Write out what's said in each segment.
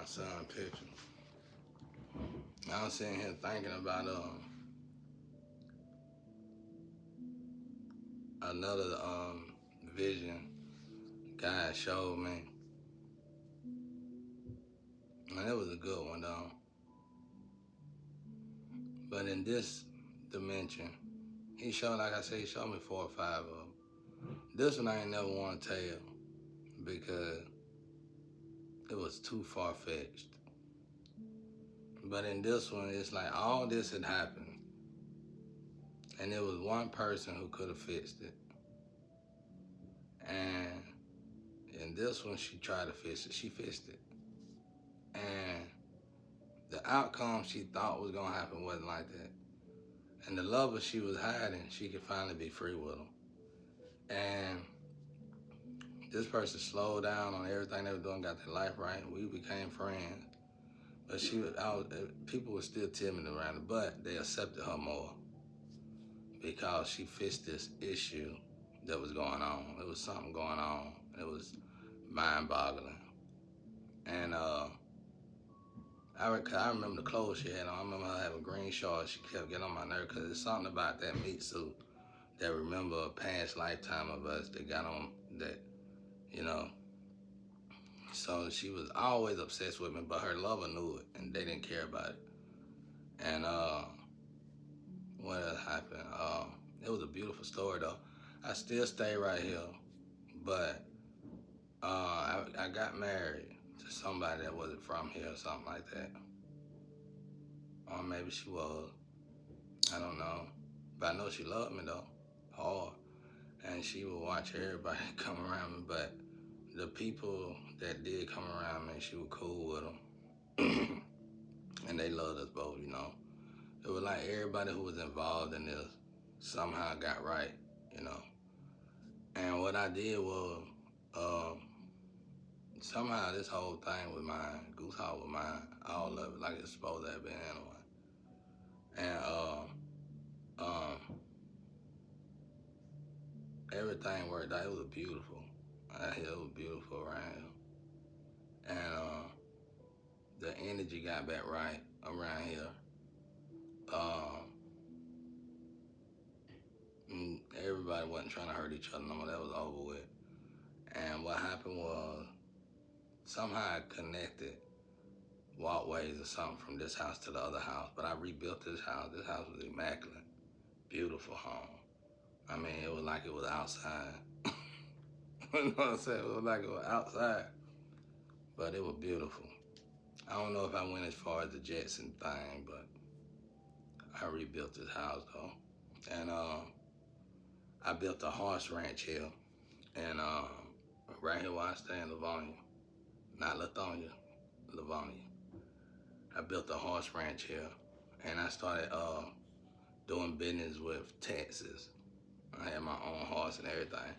my son picture. I was sitting here thinking about another vision God showed me, and it was a good one though. But in this dimension, he showed, like I said, he showed me 4 or 5 of them. This one I ain't never want to tell because it was too far fetched. But in this one, it's like all this had happened, and there was one person who could have fixed it. And in this one, she tried to fix it. She fixed it. And the outcome she thought was going to happen wasn't like that. And the lover she was hiding, she could finally be free with him. And this person slowed down on everything they were doing, got their life right. We became friends. But people were still timid around her, but they accepted her more because she fixed this issue that was going on. It was something going on. It was mind-boggling. And I remember the clothes she had on. I remember her having green shorts. She kept getting on my nerve because there's something about that meat suit that remember a past lifetime of us that got on that, you know. So she was always obsessed with me, but her lover knew it, and they didn't care about it. And what else happened? It was a beautiful story, though. I still stay right here, but I got married to somebody that wasn't from here or something like that. Or maybe she was. I don't know. But I know she loved me, though, hard. And she would watch everybody come around me, but the people that did come around me, she was cool with them. And they loved us both, you know. It was like everybody who was involved in this somehow got right, you know. And what I did was, somehow this whole thing was mine, Goose Hawk was mine, all of it, like it's supposed to have been anyway. And everything worked out. It was beautiful. It was beautiful around here. And the energy got back right around here. Everybody wasn't trying to hurt each other no more. That was over with. And what happened was somehow I connected walkways or something from this house to the other house. But I rebuilt this house. This house was immaculate, beautiful home. I mean, it was like it was outside. You know what I'm saying? It was like it was outside, but it was beautiful. I don't know if I went as far as the Jetson thing, but I rebuilt this house though. And I built a horse ranch here, and right here where I stay in Livonia, not Lithonia, Livonia. I built a horse ranch here, and I started doing business with Texas. I had my own horse and everything,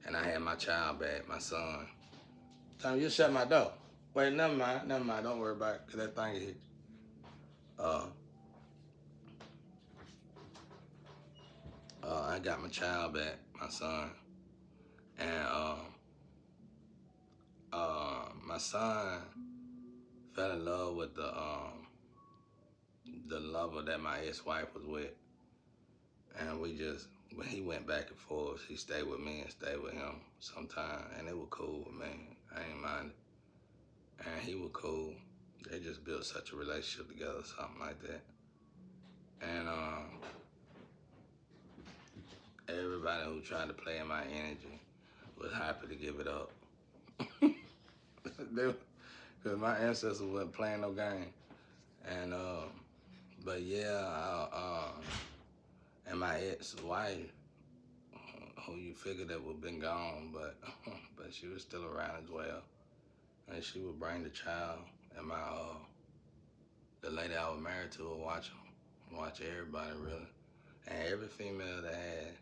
and I had my child back, my son. Tell me, you shut my door. Wait, never mind, don't worry about it, because that thing is hit you. I got my child back, my son, and my son fell in love with the lover that my ex-wife was with, and when he went back and forth, he stayed with me and stayed with him sometime, and it was cool with me. I ain't mind it, and he was cool. They just built such a relationship together, something like that, and everybody who tried to play in my energy was happy to give it up. Because my ancestors wasn't playing no game. And, but yeah, and my ex-wife, who you figured that would have been gone, but but she was still around as well. And she would bring the child, and the lady I was married to would watch everybody really. And every female that had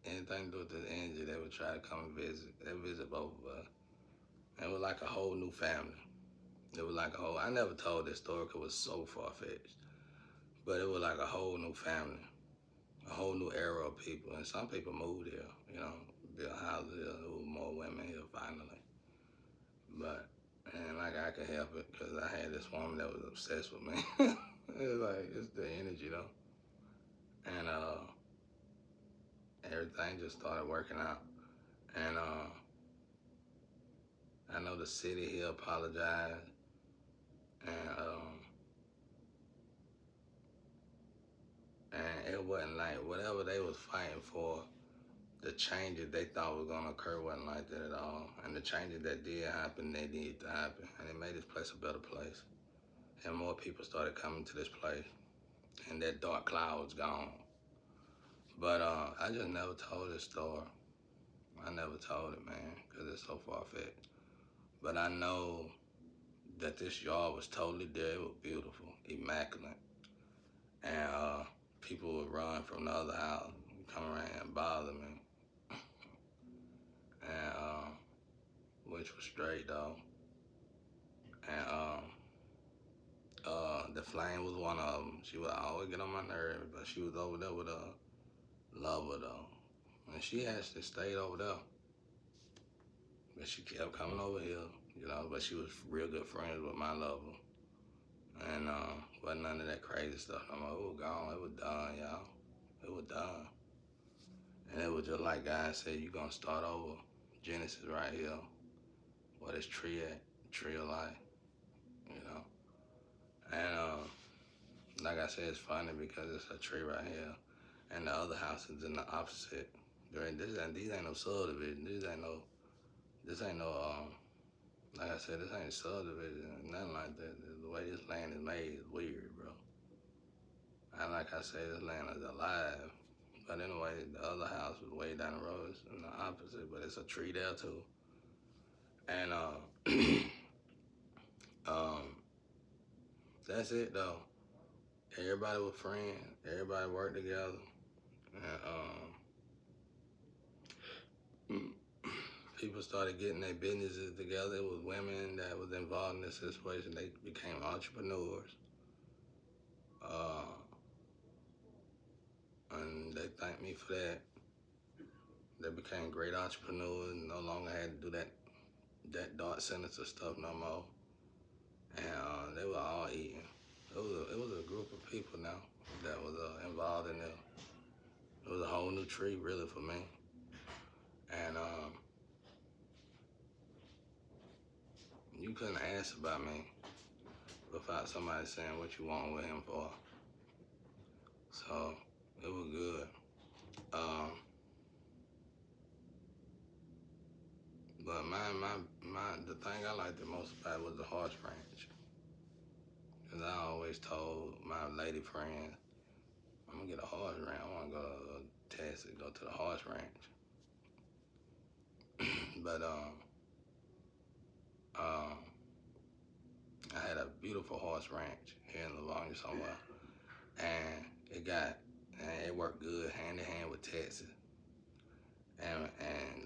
anything to do with this energy, they would try to come and visit. They visit both of us. And it was like a whole new family. It was like I never told this story because it was so far-fetched. But it was like a whole new family, a whole new era of people. And some people moved here, you know, built houses here, there was more women here finally. And like I could help it because I had this woman that was obsessed with me. It's like, it's the energy though. And everything just started working out. And I know the city here apologized. And it wasn't like whatever they was fighting for, the changes they thought was gonna occur wasn't like that at all. And the changes that did happen, they needed to happen. And it made this place a better place. And more people started coming to this place. And that dark cloud was gone. But I just never told this story. I never told it, man, because it's so far-fetched. But I know that this yard was totally there. It was beautiful, immaculate. And people would run from the other house, come around and bother me. And which was straight though. And the flame was one of them. She would always get on my nerves, but she was over there with a lover though. And she actually stayed over there. But she kept coming over here, you know, but she was real good friends with my lover. And wasn't none of that crazy stuff. I'm like, it was gone, it was done, y'all. It was done. And it was just like God said, you gonna start over. Genesis right here. Where this tree at? Tree of life, you know. And like I said, it's funny because it's a tree right here. And the other house is in the opposite. These ain't no subdivision. This ain't no, like I said, this ain't subdivision, nothing like that. The way this land is made is weird, bro. And like I said, this land is alive. But anyway, the other house was way down the road. It's in the opposite, but it's a tree there too. And that's it though. Everybody was friends. Everybody worked together. And people started getting their businesses together. It was women that was involved in this situation. They became entrepreneurs. And they thanked me for that. They became great entrepreneurs and no longer had to do that dark sinister stuff no more. And they were all eating. It was a group of people now that was involved in it. It was a whole new tree really for me. And you couldn't ask about me without somebody saying what you want with him for. So it was good. But the thing I liked the most about it was the horse ranch. Cause I always told my lady friends, I'm gonna get a horse ranch. I wanna go to Texas, go to the horse ranch. But I had a beautiful horse ranch here in Livonia somewhere, and it worked good hand in hand with Texas. And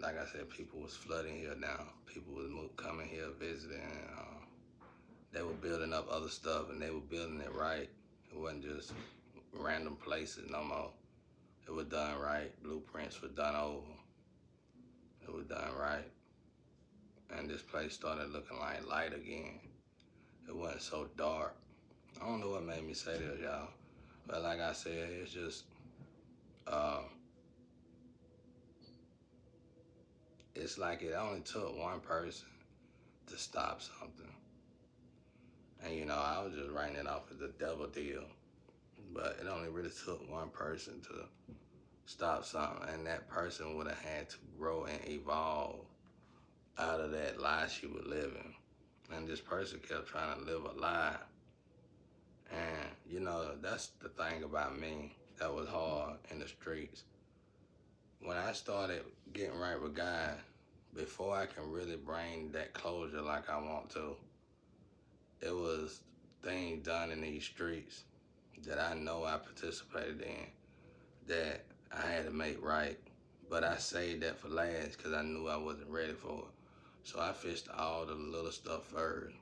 like I said, people was flooding here now. People was coming here visiting. They were building up other stuff, and they were building it right. It wasn't just random places no more. It was done right. Blueprints were done over. It was done right. And this place started looking like light again. It wasn't so dark. I don't know what made me say this, y'all. But like I said, it's just, it's like it only took one person to stop something. And you know, I was just writing it off as a double deal. But it only really took one person to stop something. And that person would have had to grow and evolve out of that lie she was living. And this person kept trying to live a lie. And, you know, that's the thing about me that was hard in the streets. When I started getting right with God, before I can really bring that closure like I want to, it was things done in these streets that I know I participated in that I had to make right. But I saved that for last because I knew I wasn't ready for it. So I fished all the little stuff first.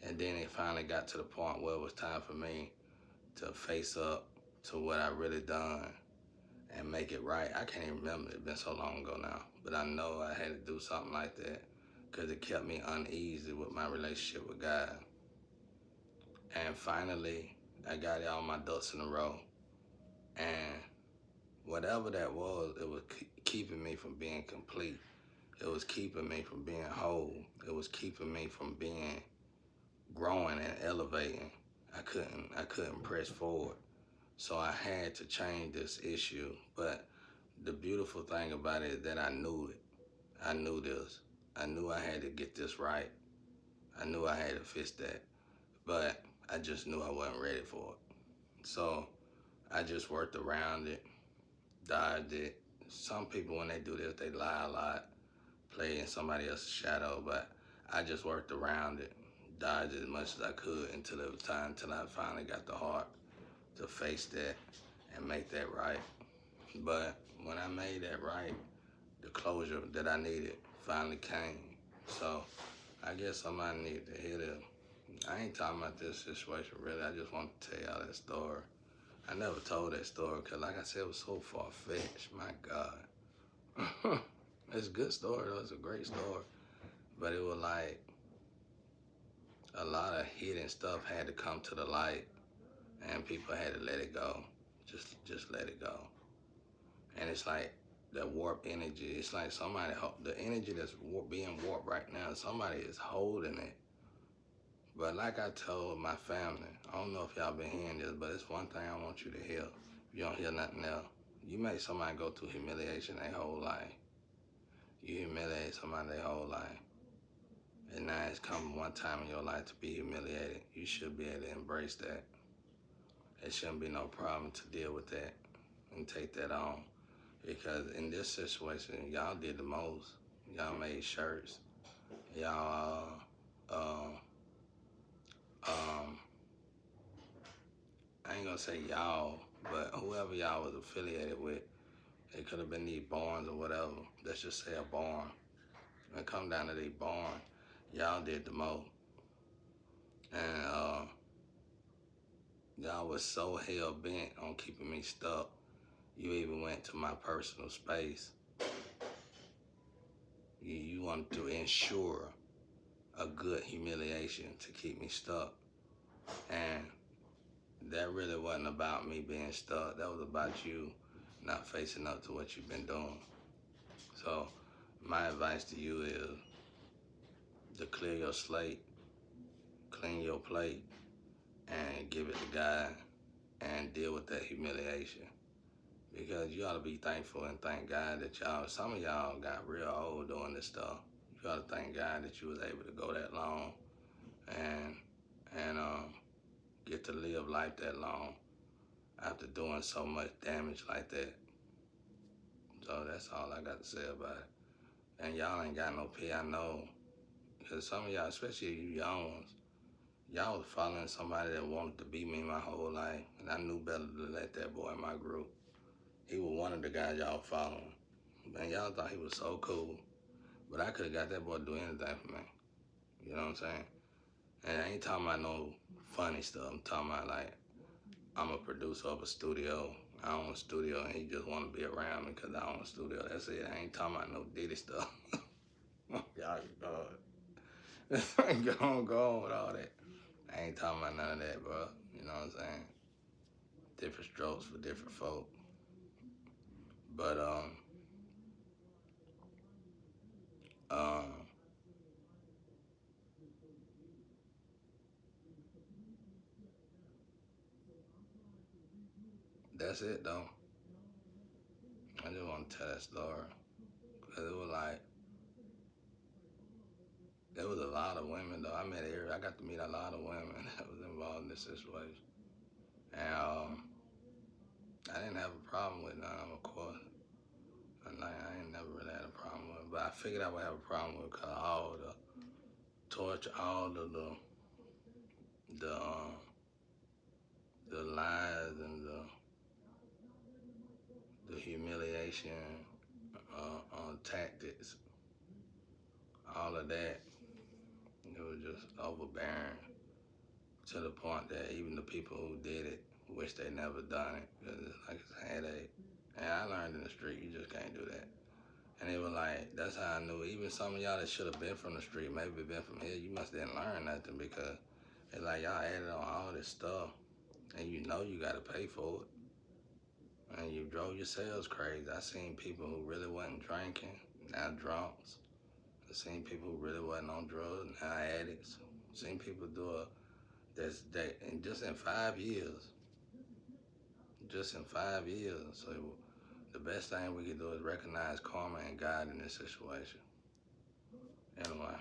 And then it finally got to the point where it was time for me to face up to what I really done and make it right. I can't even remember, it's been so long ago now. But I know I had to do something like that because it kept me uneasy with my relationship with God. And finally, I got all my ducks in a row. And whatever that was, it was keeping me from being complete. It was keeping me from being whole. It was keeping me from being growing and elevating. I couldn't press forward. So I had to change this issue. But the beautiful thing about it is that I knew it. I knew this. I knew I had to get this right. I knew I had to fix that. But I just knew I wasn't ready for it. So I just worked around it, dodged it. Some people, when they do this, they lie a lot, play in somebody else's shadow. But I just worked around it, dodged it as much as I could until it was time, until I finally got the heart to face that and make that right. But when I made that right, the closure that I needed finally came. So I guess somebody needed to hear that. I ain't talking about this situation really. I just want to tell y'all that story. I never told that story because, like I said, it was so far-fetched. My God. It's a good story, though. It's a great story. But it was like a lot of hidden stuff had to come to the light, and people had to let it go. Just let it go. And it's like that warp energy. It's like somebody, the energy that's being warped right now, somebody is holding it. But like I told my family, I don't know if y'all been hearing this, but it's one thing I want you to hear. If you don't hear nothing else, you make somebody go through humiliation their whole life. You humiliate somebody their whole life. And now it's come one time in your life to be humiliated. You should be able to embrace that. It shouldn't be no problem to deal with that and take that on. Because in this situation, y'all did the most. Y'all made shirts. Y'all, I ain't gonna say y'all, but whoever y'all was affiliated with, it could have been these barns or whatever. Let's just say a barn. When it come down to the barn, y'all did the most. And y'all was so hell bent on keeping me stuck. You even went to my personal space. You wanted to ensure a good humiliation to keep me stuck. And that really wasn't about me being stuck. That was about you not facing up to what you've been doing. So my advice to you is to clear your slate, clean your plate, and give it to God and deal with that humiliation. Because you ought to be thankful and thank God that some of y'all got real old doing this stuff. You ought to thank God that you was able to go that long and get to live life that long after doing so much damage like that. So that's all I got to say about it. And y'all ain't got no pay, I know. Because some of y'all, especially you young ones, y'all was following somebody that wanted to be me my whole life. And I knew better to let that boy in my group. He was one of the guys y'all following. Man, y'all thought he was so cool. But I could have got that boy to do anything for me. You know what I'm saying? And I ain't talking about no funny stuff. I'm talking about like, I'm a producer of a studio. I own a studio and he just want to be around me because I own a studio. That's it. I ain't talking about no Diddy stuff. Y'all can go on with all that. I ain't talking about none of that, bro. You know what I'm saying? Different strokes for different folk. But um, that's it though. I just want to tell that story because it was like there was a lot of women though. I got to meet a lot of women that was involved in this situation, and I didn't have a problem with none of them, of course. And like, I ain't never really had a problem with it, but I figured I would have a problem with it because all the torture, all of the the lies and the humiliation tactics, all of that, it was just overbearing to the point that even the people who did it wish they never done it because it's like it's a headache. And I learned in the street, you just can't do that. And it was like, that's how I knew. Even some of y'all that should have been from the street, maybe been from here, you must didn't learn nothing because it's like y'all added on all this stuff and you know you got to pay for it. And you drove yourselves crazy. I seen people who really wasn't drinking, now drunks. I seen people who really wasn't on drugs, now addicts. Seen people do and just in 5 years. Just in 5 years. So the best thing we can do is recognize karma and God in this situation. Anyway.